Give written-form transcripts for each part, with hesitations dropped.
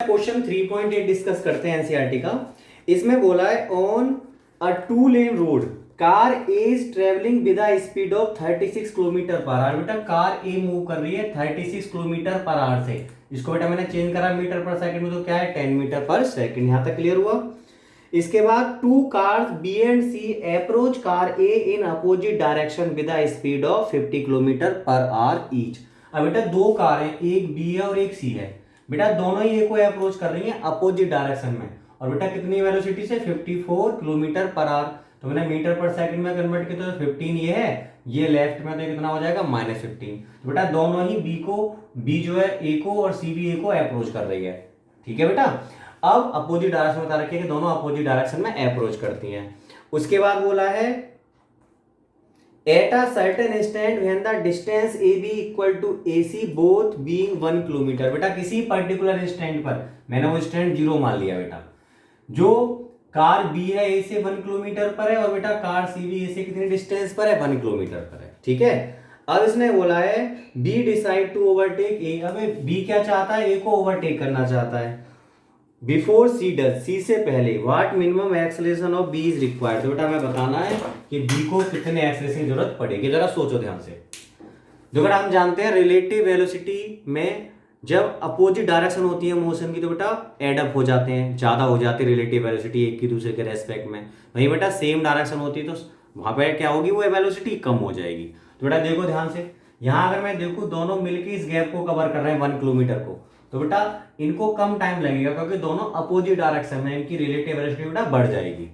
Question 3.8 discuss करते हैं NCERT का। इसमें बोला है on a 2 lane road car is travelling with a speed of 36 kilometre per hour. बेटा कार ए मूव कर रही है 36 किलोमीटर पर आवर से। इसको बेटा मैंने चेंज करा मीटर पर सेकंड में, तो क्या है 10 मीटर पर सेकंड। यहां तक क्लियर हुआ। इसके बाद 2 cars B and C approach car A in opposite direction with a speed of 50 kilometre per hour each. अब बेटा 2 कार हैं, एक बी है और एक सी है। बेटा दोनों ही ए को अप्रोच कर रही हैं अपोजिट डायरेक्शन में, और बेटा कितनी वेलोसिटी से 54 किलोमीटर पर आवर। तो मैंने मीटर पर सेकंड में कन्वर्ट किया तो 15 ये है, ये लेफ्ट में तो कितना हो जाएगा -15। तो बेटा दोनों ही बी जो है ए को और सी भी ए को अप्रोच कर रही है। ठीक है बेटा। अब अपोजिट डायरेक्शन बता रखी है कि दोनों अपोजिट डायरेक्शन में अप्रोच करती हैं। उसके बाद बोला है at a certain instant when the distance A B equal to A C both being 1 kilometre. बेटा किसी पर्टिकुलर इंस्टेंट पर, मैंने वो इंस्टेंट 0 मान लिया बेटा, जो कार बी है ए से 1 किलोमीटर पर है और बेटा कार सी भी ए से कितने डिस्टेंस पर है 1 किलोमीटर पर है। ठीक है। अब इसने बोला है बी डिसाइड टू ओवरटेक ए। अब बी क्या चाहता है, ए को ओवरटेक करना चाहता है। बिफोर सी डज, सी से पहले what minimum acceleration of B is required. तो बेटा हमें बताना है कि बी को कितने एक्सेलरेशन की जरूरत पड़ेगी। जरा सोचो ध्यान से। जो बेटा हम जानते हैं रिलेटिव वेलोसिटी में जब अपोजिट डायरेक्शन होती है मोशन की, तो बेटा एडअप हो जाते हैं, ज्यादा हो जाती है रिलेटिव वेलोसिटी एक की दूसरे के रेस्पेक्ट में। वहीं बेटा सेम डायरेक्शन होती है तो वहां पर क्या होगी, वो वेलोसिटी कम हो जाएगी। तो बेटा देखो ध्यान से, यहां अगर मैं देखूं दोनों मिलकर इस गैप को कवर कर रहे हैं 1 किलोमीटर को, तो बेटा इनको कम टाइम लगेगा क्योंकि दोनों अपोजिट डायरेक्शन में, इनकी रिलेटिव वेलोसिटी बेटा बढ़ जाएगी।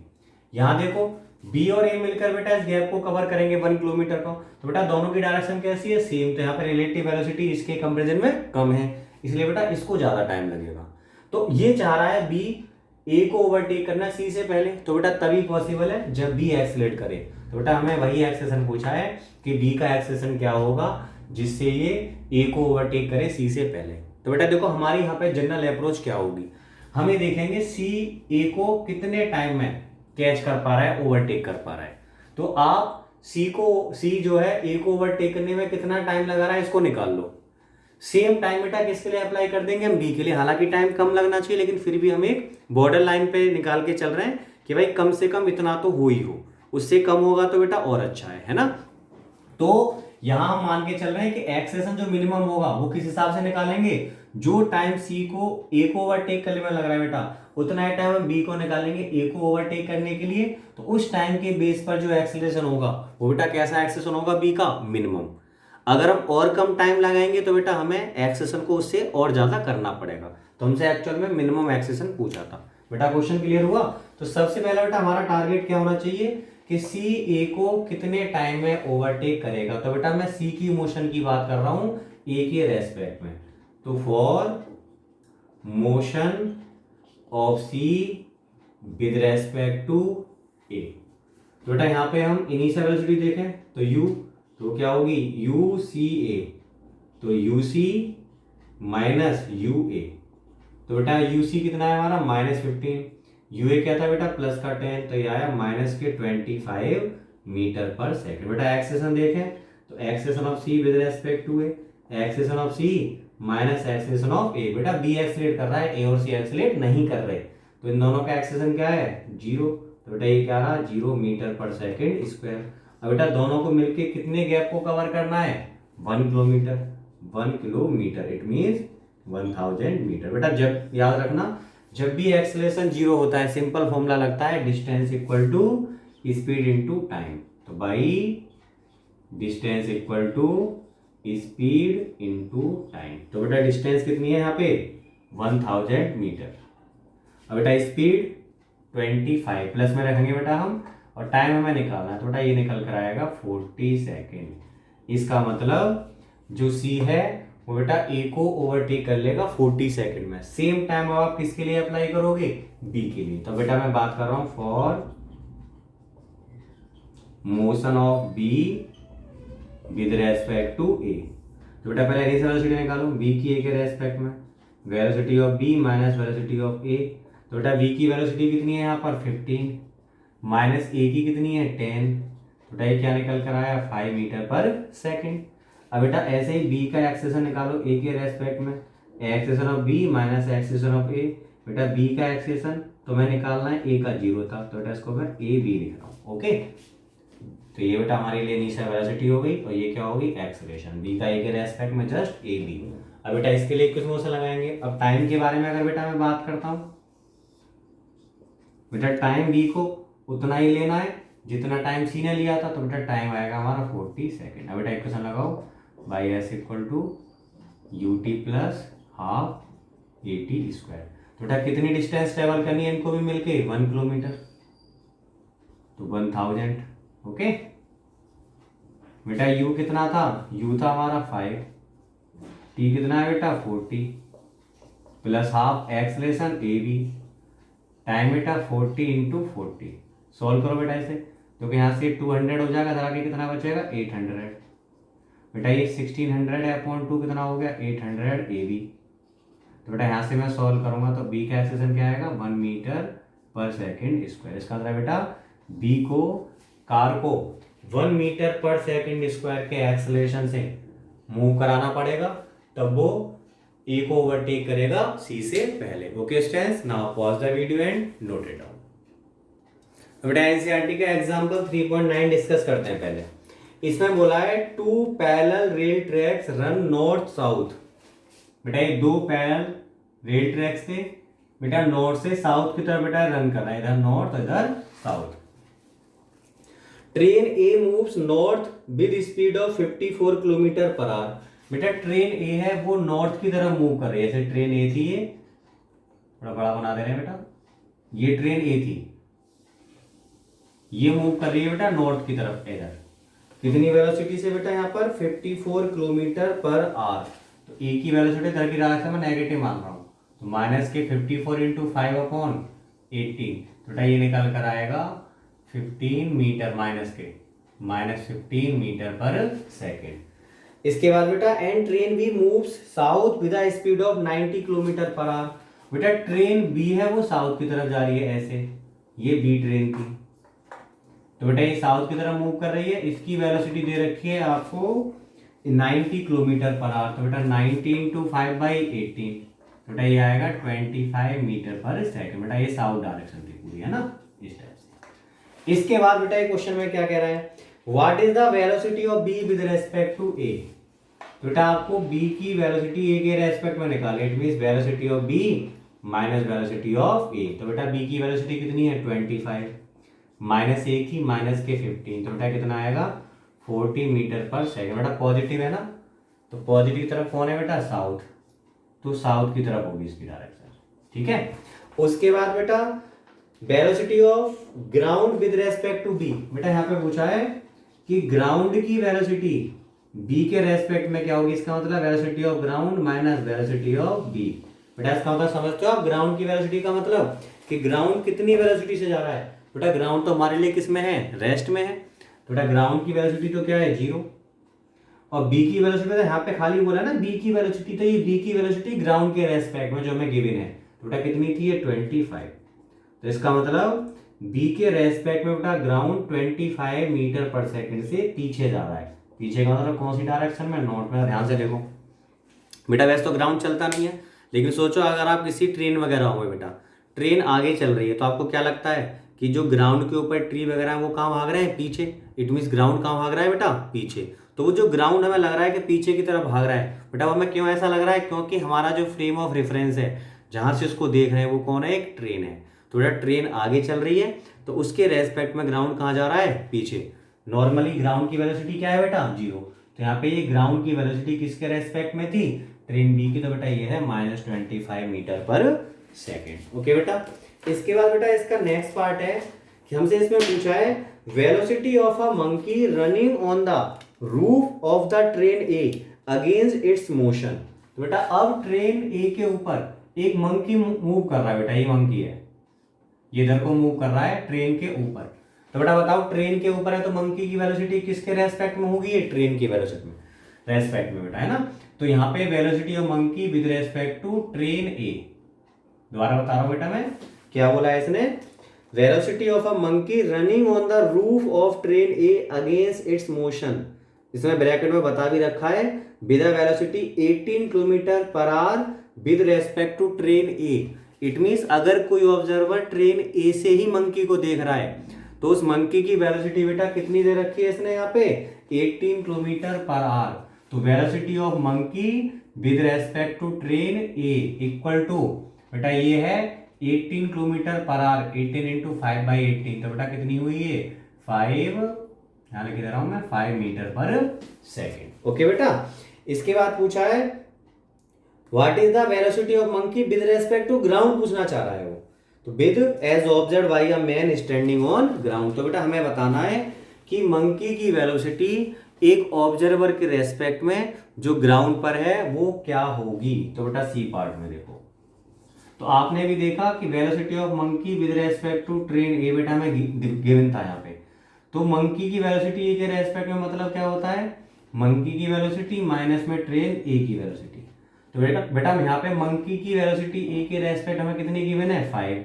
यहां देखो बी और ए मिलकर बेटा इस गैप को कवर करेंगे 1 किलोमीटर को, तो बेटा दोनों की डायरेक्शन कैसी है, सेम। तो यहाँ पे रिलेटिव वेलोसिटी इसके कंपैरिजन में कम है, इसलिए बेटा इसको ज्यादा टाइम लगेगा। तो ये चाह रहा है बी ए को ओवरटेक करना सी से पहले, तो बेटा तभी पॉसिबल है जब बी एक्सेलरेट करे। तो बेटा हमें वही एक्सेलेरेशन पूछा है कि बी का एक्सेलेरेशन क्या होगा जिससे ये ए को ओवरटेक करे सी से पहले। तो बेटा देखो हमारी यहाँ पे जनरल अप्रोच क्या होगी, हमें देखेंगे सी ए को कितने टाइम में कैच कर पा रहा है, ओवरटेक कर पा रहा है। तो आप सी जो है ए को ओवरटेक करने में कितना टाइम लगा रहा है इसको निकाल लो। सेम टाइम बेटा किसके लिए अप्लाई कर देंगे, हम बी के लिए। हालांकि टाइम कम लगना चाहिए लेकिन फिर भी हम एक बॉर्डर लाइन पे निकाल के चल रहे हैं कि भाई कम से कम इतना तो हो ही हो, उससे कम होगा तो बेटा और अच्छा है ना। तो यहां हम मान के चल रहे हैं कि एक्सेलेरेशन जो मिनिमम होगा वो किस हिसाब से निकालेंगे, जो टाइम सी को ए को ओवरटेक करने में लग रहा है बेटा उतना ही टाइम हम बी को निकालेंगे ए को ओवरटेक करने के लिए। तो उस टाइम के बेस पर जो एक्सेलेरेशन होगा वो बेटा कैसा एक्सेलेरेशन होगा, बी का मिनिमम। अगर हम और कम टाइम लगाएंगे तो बेटा हमें एक्सेलेरेशन को उससे और ज्यादा करना पड़ेगा। तो हमसे एक्चुअल में मिनिमम एक्सेलेरेशन पूछा था। बेटा क्वेश्चन क्लियर हुआ। तो सबसे पहला बेटा हमारा टारगेट क्या होना चाहिए कि सी ए को कितने टाइम में ओवरटेक करेगा। तो बेटा मैं सी की मोशन की बात कर रहा हूं ए के रेस्पेक्ट में। तो for motion of C with respect to A, तो बेटा यहां पे हम इनिशियल वेलोसिटी देखें तो यू, तो क्या होगी यू सी ए, तो you see minus U A. तो बेटा यू सी कितना है हमारा -15, यू ए क्या था बेटा प्लस का 10, तो ये आया -25 मीटर पर सेकंड। बेटा एक्सेलेरेशन देखें तो acceleration of C with respect to A, acceleration of C minus acceleration of A. बेटा बी एक्सेलरेट कर रहा है, ए और सी एक्सेलरेट नहीं कर रहे, तो इन दोनों का एक्सेलेरेशन क्या है 0। तो बेटा ये क्या रहा 0 मीटर पर सेकंड स्क्वायर। अब बेटा दोनों को मिलके कितने गैप को कवर करना है 1 kilometre, 1 kilometre it means 1000 metre. बेटा जब याद रखना जब भी एक्सेलेरेशन 0 होता है सिंपल फॉर्मूला लगता है distance equal to speed into time. तो by distance equal to speed into time. तो बेटा डिस्टेंस कितनी है यहाँ पे 1000 मीटर। अब बेटा स्पीड 25 प्लस में रखेंगे बेटा हम, और टाइम हमें निकालना है। तो बेटा ये निकल कर आएगा 40 सेकेंड। इसका मतलब जो सी है वो बेटा ए को ओवरटेक कर लेगा 40 सेकंड में। सेम टाइम अब आप किसके लिए अप्लाई करोगे, बी के लिए। तो बेटा मैं बात कर रहा हूं for motion of B with respect to A. तो बेटा पहले इनिशियल वेलोसिटी निकालो बी की ए के रेस्पेक्ट में, velocity of B minus velocity of A. तो बेटा बी की वेलोसिटी कितनी है यहाँ पर 15 माइनस ए की कितनी है 10, तो बेटा ये क्या निकल कर आया 5 मीटर पर सेकंड। अब बेटा ऐसे ही बी का एक्सेलेरेशन निकालो ए के रेस्पेक्ट में, acceleration of B minus acceleration of A. बेटा बी का एक्सेशन तो मैं निकालना है, ए का 0 था, तो बेटा इसको मैं ए बी लिख रहा हूँ। ओके, तो ये बेटा हमारे लिए इनिशियल वेलोसिटी हो गई, और ये क्या होगी, एक्सेलरेशन। बी का ए के रेस्पेक्ट में जस्ट ए बी। अब बेटा इसके लिए कुछ मोशन लगाएंगे। अब टाइम के बारे में अगर बेटा मैं बात करता हूँ, बेटा टाइम बी को उतना ही लेना है जितना टाइम सी ने लिया था, तो बेटा टाइम आएगा हमारा 40 सेकेंड। अब बेटा इक्वेशन लगाओ, by S equal to U T plus half A T square. तो बेटा कितनी डिस्टेंस ट्रेवल करनी है इनको भी मिलके, 1 किलोमीटर, तो 1000। ओके बेटा u कितना था, u था हमारा 5, t कितना है बेटा 40, plus half acceleration A B, time बेटा 40 इंटू 40। सॉल्व करो बेटा इसे, तो यहाँ से 200 हो जाएगा, धरा के कितना बचेगा 800। बेटा ये 1600 है अपॉन 2 कितना हो गया 800 ए बी। तो बेटा यहाँ से मैं सॉल्व करूंगा तो b का एक्सेलेरेशन क्या आएगा 1 मीटर पर सेकेंड स्क्वायर। इसका मतलब बेटा b को, कार को 1 मीटर पर सेकेंड स्क्वायर के एक्सेलरेशन से मूव कराना पड़ेगा, तब वो ए को ओवरटेक करेगा सी से पहले। Okay students, now pause the video and note it down. बेटा एनसीईआरटी का एग्जांपल 3.9 डिस्कस करते हैं पहले। इसमें बोला है 2 parallel rail tracks run north south. बेटा ये 2 पैरेलल रेल ट्रैक्स थे, बेटा नॉर्थ से साउथ की तरफ बेटा रन कर रहा है, इधर नॉर्थ इधर south. Train A moves north with speed of 54 kilometre per hour. बेटा ट्रेन ए है वो नॉर्थ की तरफ मूव कर रही है, जैसे ट्रेन ए थी, ये थोड़ा बड़ा बना दे रहे हैं बेटा, ये ट्रेन ए थी, ये मूव कर रही है बेटा नॉर्थ की तरफ इधर। कितनी वेलोसिटी से बेटा यहाँ पर 54 किलोमीटर पर आवर। तो ए की वेलोसिटी इधर की डायरेक्शन में नेगेटिव मान रहा हूँ, तो माइनस के 54 इंटू 5 अपॉन 18, तो बेटा ये निकल कर आएगा 15 metre, minus 15 metre per second. इसके बाद बेटा and train B moves south with a speed of 90 kilometre per hour. बेटा ट्रेन बी है वो साउथ की तरफ जा रही है ऐसे, ये बी ट्रेन की, तो बेटा ये साउथ की तरफ मूव कर रही है, इसकी वेलोसिटी दे रखी है आपको 90 किलोमीटर पर आवर। तो बेटा 90 इंटू 5/18, तो बेटा ये आएगा 25 मीटर पर सेकेंड। बेटा ये साउथ डायरेक्शन थी पूरी, है ना, इस टाइप से। इसके बाद बेटा ये क्वेश्चन में क्या कह रहा है, what is the velocity of B with respect to A. तो बेटा आपको b की वेलोसिटी a के रेस्पेक्ट में निकालनी, it means velocity of b minus velocity of a। तो बेटा b की वेलोसिटी कितनी है 25, माइनस a की माइनस के 15, तो बेटा कितना आएगा 40 मीटर पर सेकेंड। बेटा पॉजिटिव है ना, तो पॉजिटिव तरफ कौन है बेटा साउथ, तो साउथ की तरफ होगी इसकी डायरेक्शन, ठीक है। उसके बाद बेटा velocity of ground with respect to b। बेटा यहाँ पे पूछा है कि ग्राउंड की वेलोसिटी b के रेस्पेक्ट में क्या होगी, इसका मतलब velocity of ground minus velocity of b। बेटा इसका मतलब समझते हो आप, ग्राउंड की वेलोसिटी का मतलब कि ग्राउंड कितनी वेलोसिटी से जा रहा है। बेटा ग्राउंड तो हमारे लिए किस में है, रेस्ट में है, तो बेटा ग्राउंड की वेलोसिटी तो क्या है 0, और b की वेलोसिटी तो यहाँ पे खाली बोला ना b की वेलोसिटी, तो ये b की वेलोसिटी ग्राउंड के रेस्पेक्ट में जो हमें गिवन है, तो बेटा कितनी थी ये 25। तो इसका मतलब b के रेस्पेक्ट में बेटा ग्राउंड 25 मीटर पर सेकेंड से पीछे जा रहा है। पीछे का मतलब कौन सी डायरेक्शन में, नॉर्थ में। ध्यान से देखो बेटा, वैसे तो ग्राउंड चलता नहीं है, लेकिन सोचो अगर आप किसी ट्रेन वगैरह हो बेटा, ट्रेन आगे चल रही है, तो आपको क्या लगता है कि जो ग्राउंड के ऊपर ट्री वगैरह है वो कहाँ भाग रहे हैं, पीछे। इट मीन्स ग्राउंड कहाँ भाग रहा है बेटा, पीछे। तो वो जो ग्राउंड हमें लग रहा है कि पीछे की तरफ भाग रहा है, बेटा हमें क्यों ऐसा लग रहा है, क्योंकि हमारा जो फ्रेम ऑफ रेफरेंस है जहाँ से उसको देख रहे हैं वो कौन है, एक ट्रेन है। तो बेटा ट्रेन आगे चल रही है, तो उसके रेस्पेक्ट में ग्राउंड कहाँ जा रहा है, पीछे। नॉर्मली ग्राउंड की वेलोसिटी क्या है बेटा 0, तो यहाँ पे ये ग्राउंड की वेलोसिटी किसके रेस्पेक्ट में थी, ट्रेन बी की, तो बेटा ये है -25 मीटर पर सेकेंड। ओके बेटा, इसके बाद बेटा इसका नेक्स्ट पार्ट है कि हमसे इसमें पूछा है velocity of a monkey running on the roof of the train A against its motion. तो बेटा अब ट्रेन ए के ऊपर एक मंकी मूव कर रहा है, बेटा ये मंकी है, ये इधर को मूव कर रहा है ट्रेन के ऊपर। तो बेटा बताओ ट्रेन के ऊपर है तो मंकी की वेलोसिटी किसके रेस्पेक्ट में होगी, ये ट्रेन की वेलोसिटी में रेस्पेक्ट में बेटा, है ना। तो यहाँ पे velocity of monkey with respect to train A, दोबारा बता रहा हूं बेटा मैं, क्या बोला है इसने, velocity of a monkey running on the roof of train A against its motion. इसमें ब्रैकेट में बता भी रखा है with a velocity 18 kilometre per hour with respect to train A. It means अगर कोई ऑब्जर्वर ट्रेन ए से ही मंकी को देख रहा है तो उस मंकी की वेलोसिटी बेटा कितनी दे रखी है इसने यहाँ पे 18 किलोमीटर पर आवर। तो velocity of monkey with respect to train A equal to बेटा ये है 18 किलोमीटर पर आवर, 18 इंटू 5/18, तो बेटा कितनी हुई है 5, यहाँ लिख दे रहा हूं मैं 5 मीटर पर सेकेंड। ओके बेटा, इसके बाद पूछा है what is the velocity of monkey with respect to ground, पूछना चाह रहा है वो। तो with as observe by a man standing on ground, तो बेटा हमें बताना है कि मंकी की वेलोसिटी एक ऑब्जर्वर के रेस्पेक्ट में जो ग्राउंड पर है वो क्या होगी। तो बेटा सी पार्ट में देखो, तो आपने भी देखा कि velocity of monkey with respect to train A बेटा में गिवन था यहाँ पे। तो मंकी की वेलोसिटी ए के रेस्पेक्ट में मतलब क्या होता है, मंकी की वेलोसिटी माइनस में ट्रेन ए की वेलोसिटी। तो बेटा यहाँ पे मंकी की वेलोसिटी ए के रेस्पेक्ट हमें कितनी गिवन है 5।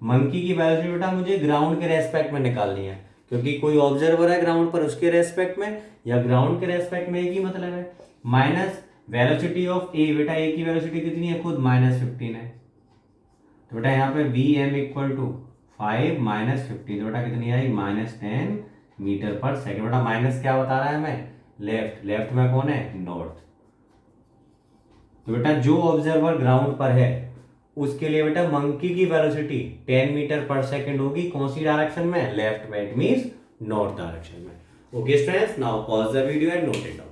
मंकी की वेलोसिटी बेटा मुझे ग्राउंड के रेस्पेक्ट में निकालनी है, क्योंकि कोई ऑब्जर्वर है ग्राउंड पर उसके रेस्पेक्ट में या ग्राउंड के रेस्पेक्ट में एक ही मतलब है। माइनस वेलोसिटी ऑफ ए, बेटा ए की वेलोसिटी कितनी है खुद -15 है। तो बेटा यहाँ पे V M equal to 5 minus 15, तो बेटा कितनी आई -10 मीटर पर सेकेंड। बेटा माइनस क्या बता रहा है हमें, लेफ्ट, लेफ्ट में कौन है नॉर्थ। तो बेटा जो ऑब्जर्वर ग्राउंड पर है उसके लिए बेटा मंकी की वेलोसिटी 10 मीटर पर सेकेंड होगी, कौन सी डायरेक्शन में, लेफ्ट में, इट मींस नॉर्थ डायरेक्शन में। Okay students, now pause the video and note it down.